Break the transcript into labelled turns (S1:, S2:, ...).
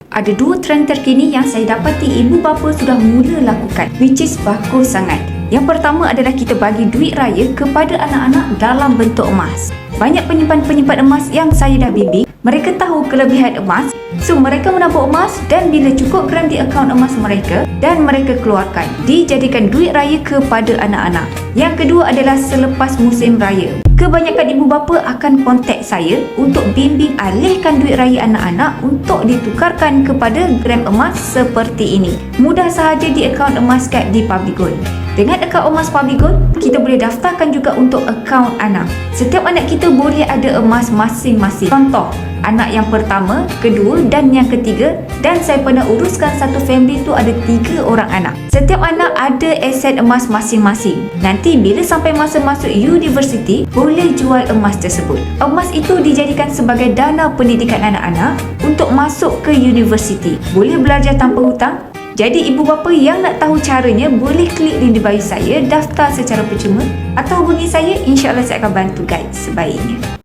S1: Ada dua trend terkini yang saya dapati ibu bapa sudah mula lakukan, which is bagus sangat. Yang pertama adalah kita bagi duit raya kepada anak-anak dalam bentuk emas. Banyak penyimpan-penyimpan emas yang saya dah bimbing, mereka tahu kelebihan emas, so mereka menabur emas dan bila cukup gram di akaun emas mereka dan mereka keluarkan, dijadikan duit raya kepada anak-anak. Yang kedua adalah selepas musim raya. Kebanyakan ibu bapa akan kontak saya untuk bimbing alihkan duit raya anak-anak untuk ditukarkan kepada gram emas seperti ini. Mudah sahaja di akaun emas kad di Public Gold. Dengan akaun emas Public Gold, kita boleh daftarkan juga untuk akaun anak. Setiap anak kita boleh ada emas masing-masing. Contoh, anak yang pertama, kedua dan yang ketiga, dan saya pernah uruskan satu family tu ada 3 orang anak. Setiap anak ada aset emas masing-masing. Nanti bila sampai masa masuk universiti, boleh jual emas tersebut. Emas itu dijadikan sebagai dana pendidikan anak-anak untuk masuk ke universiti. Boleh belajar tanpa hutang. Jadi ibu bapa yang nak tahu caranya boleh klik link di bio saya, daftar secara percuma atau hubungi saya, insya-Allah saya akan bantu guide sebaiknya.